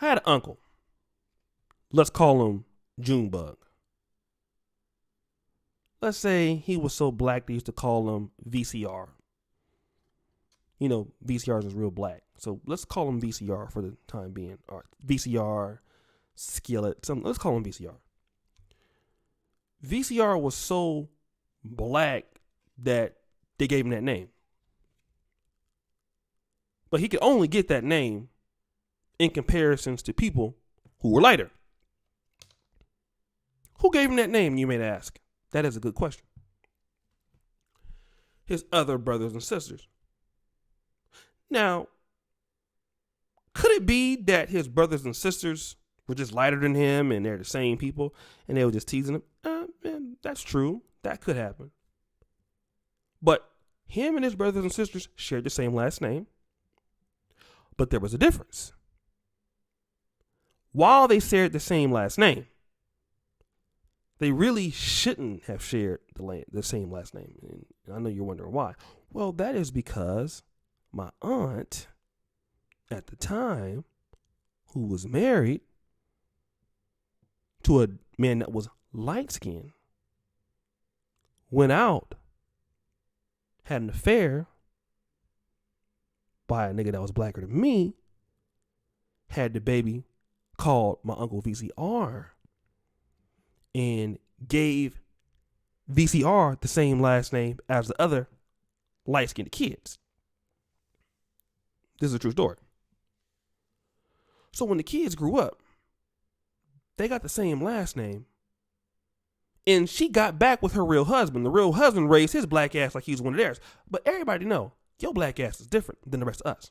I had an uncle. Let's call him Junebug. Let's say he was so black they used to call him VCR. You know, VCRs is real black. So let's call him VCR for the time being. Or VCR, Skillet, let's call him VCR. VCR was so black that they gave him that name. But he could only get that name in comparisons to people who were lighter. Who gave him that name, you may ask? That is a good question. His other brothers and sisters. Now, could it be that his brothers and sisters were just lighter than him and they're the same people and they were just teasing him? That's true. That could happen. But him and his brothers and sisters shared the same last name. But there was a difference. While they shared the same last name, they really shouldn't have shared the same last name. And I know you're wondering why. Well, that is because my aunt at the time, who was married to a man that was light-skinned, went out, had an affair by a nigga that was blacker than me, had the baby called my uncle VCR, and gave VCR the same last name as the other light-skinned kids. This is a true story. So when the kids grew up, they got the same last name. And she got back with her real husband. The real husband raised his black ass like he was one of theirs. But everybody know, your black ass is different than the rest of us.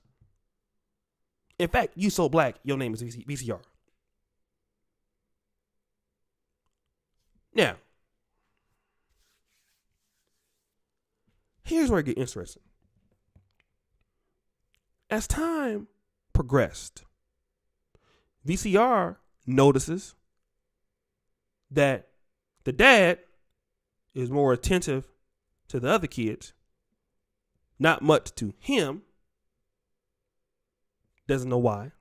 In fact, you so black, your name is VCR. Now, here's where it gets interesting. As time progressed, VCR notices that the dad is more attentive to the other kids, not much to him, doesn't know why.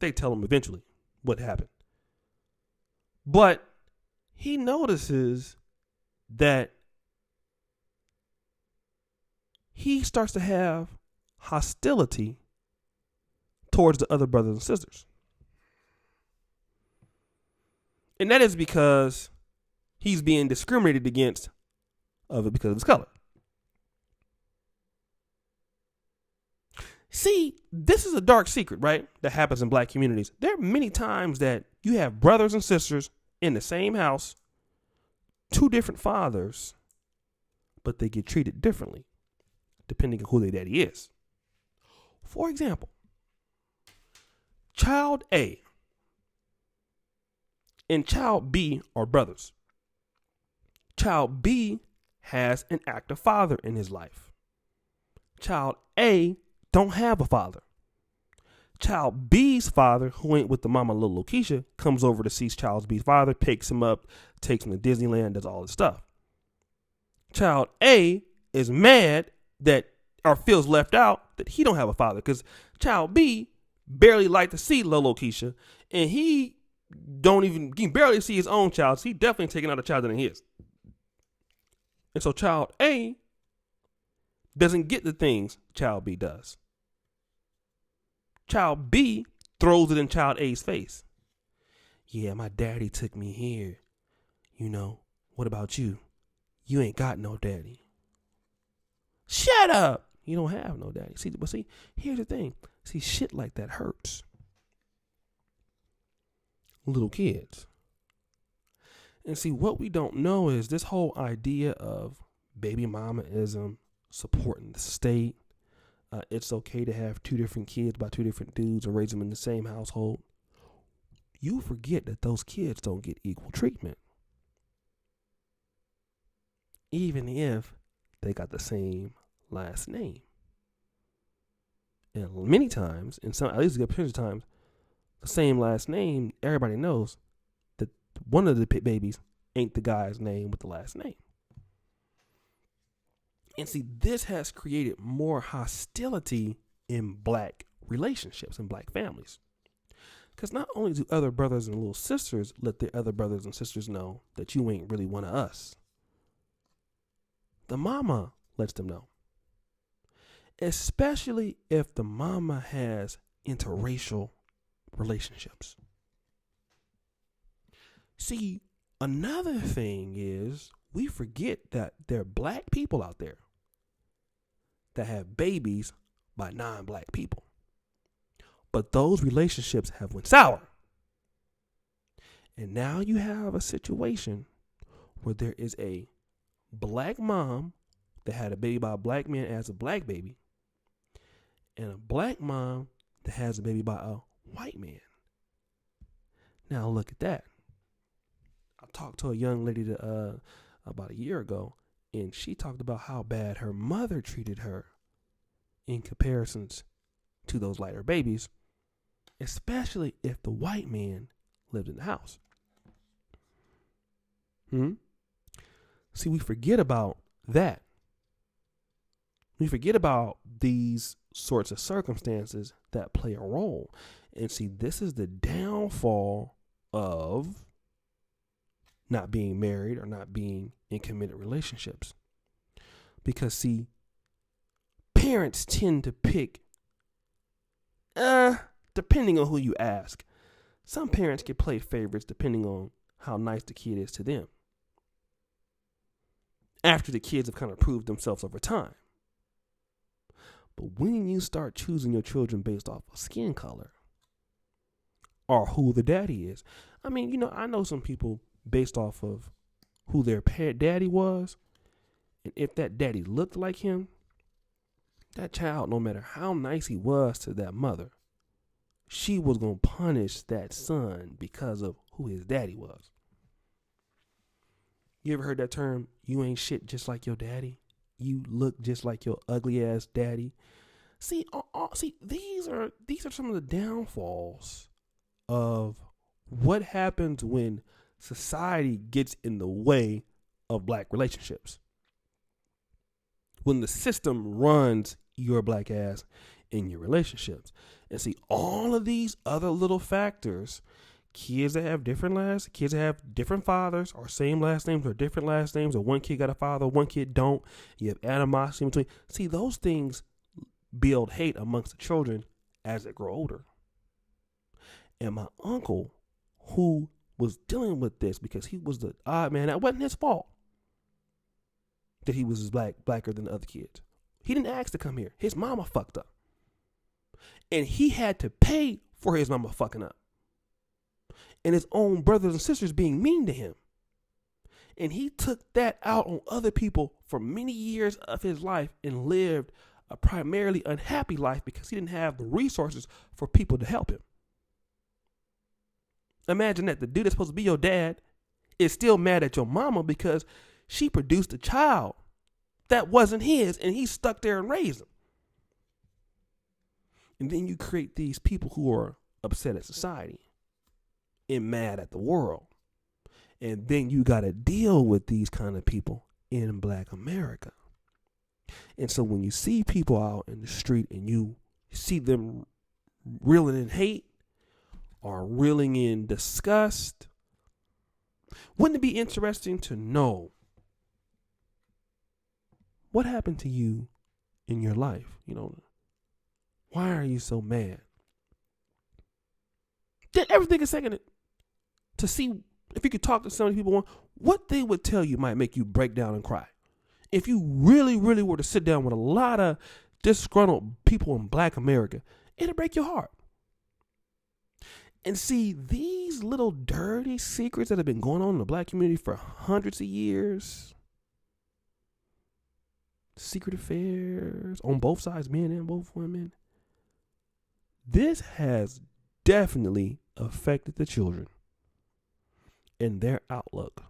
They tell him eventually what happened. But he notices that he starts to have hostility towards the other brothers and sisters. And that is because he's being discriminated against because of his color. See, this is a dark secret, right? That happens in black communities. There are many times that you have brothers and sisters in the same house, two different fathers, but they get treated differently depending on who their daddy is. For example, child A and child B are brothers. Child B has an active father in his life. Child A don't have a father. Child B's father, who ain't with the mama little Lakeisha, comes over to see child B's father, picks him up, takes him to Disneyland, does all this stuff. Child A is mad that, or feels left out, that he don't have a father, because child B barely like to see little Lakeisha, and he can barely see his own child, so he definitely taking out a child than his. And so child A doesn't get the things child B does. Child B throws it in child A's face. Yeah, my daddy took me here. You know, what about you? You ain't got no daddy. Shut up. You don't have no daddy. See, here's the thing. See, shit like that hurts little kids. And see, what we don't know is this whole idea of baby mamaism, supporting the state. It's okay to have two different kids by two different dudes and raise them in the same household. You forget that those kids don't get equal treatment, even if they got the same last name. And many times, at least a good percentage of times, the same last name, everybody knows that one of the babies ain't the guy's name with the last name. And see, this has created more hostility in black relationships in black families. Because not only do other brothers and little sisters let their other brothers and sisters know that you ain't really one of us, the mama lets them know. Especially if the mama has interracial relationships. See, another thing is we forget that there are black people out there that have babies by non-black people. But those relationships have went sour. And now you have a situation where there is a black mom that had a baby by a black man as a black baby, and a black mom that has a baby by a white man. Now look at that. I talked to a young lady about a year ago, and she talked about how bad her mother treated her in comparisons to those lighter babies, especially if the white man lived in the house. See, we forget about that. We forget about these sorts of circumstances that play a role. And see, this is the downfall of not being married or not being in committed relationships. Because, see, parents tend to pick, depending on who you ask. Some parents can play favorites depending on how nice the kid is to them, after the kids have kind of proved themselves over time. But when you start choosing your children based off of skin color or who the daddy is, I mean, I know some people based off of who their daddy was, and if that daddy looked like him, that child, no matter how nice he was to that mother, she was going to punish that son because of who his daddy was. You ever heard that term, you ain't shit just like your daddy? You look just like your ugly ass daddy. See, these are some of the downfalls of what happens when society gets in the way of black relationships. When the system runs your black ass in your relationships. And see, all of these other little factors, kids that have different last, kids that have different fathers or same last names or different last names, or one kid got a father, one kid don't, you have animosity in between. See, those things build hate amongst the children as they grow older. And my uncle, who was dealing with this because he was the odd man, that wasn't his fault that he was blacker than the other kids. He didn't ask to come here. His mama fucked up. And he had to pay for his mama fucking up. And his own brothers and sisters being mean to him. And he took that out on other people for many years of his life and lived a primarily unhappy life because he didn't have the resources for people to help him. Imagine that the dude that's supposed to be your dad is still mad at your mama because she produced a child that wasn't his and he stuck there and raised him. And then you create these people who are upset at society and mad at the world. And then you got to deal with these kind of people in Black America. And so when you see people out in the street and you see them reeling in hate or reeling in disgust, wouldn't it be interesting to know what happened to you in your life? Why are you so mad? Then everything is second to see if you could talk to some of the people, what they would tell you might make you break down and cry. If you really, really were to sit down with a lot of disgruntled people in Black America, it'll break your heart. And see, these little dirty secrets that have been going on in the Black community for hundreds of years, secret affairs on both sides, men and both women, this has definitely affected the children and their outlook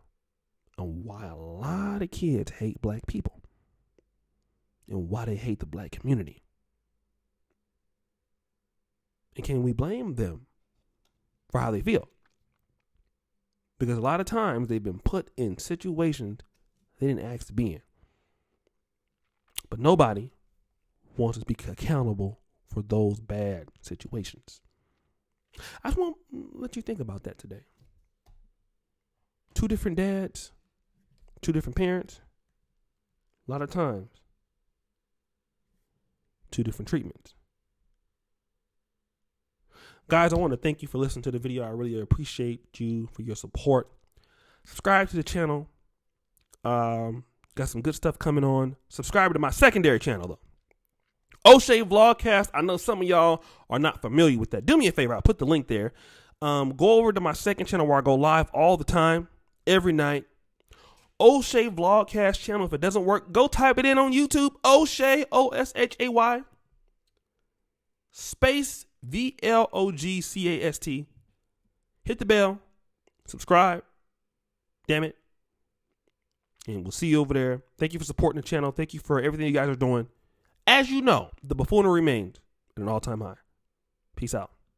on why a lot of kids hate Black people and why they hate the Black community. And can we blame them for how they feel? Because a lot of times they've been put in situations they didn't ask to be in. But nobody wants to be accountable for those bad situations. I just want to let you think about that today. 2 different dads, 2 different parents, a lot of times, 2 different treatments. Guys, I want to thank you for listening to the video. I really appreciate you for your support. Subscribe to the channel. Got some good stuff coming on. Subscribe to my secondary channel, though. Oshay Vlogcast. I know some of y'all are not familiar with that. Do me a favor. I'll put the link there. Go over to my second channel where I go live all the time, every night. Oshay Vlogcast channel. If it doesn't work, go type it in on YouTube. Oshay, Oshay, space Vlogcast. Hit the bell. Subscribe. Damn it. And we'll see you over there. Thank you for supporting the channel. Thank you for everything you guys are doing. As you know, the buffoonery remains at an all-time high. Peace out.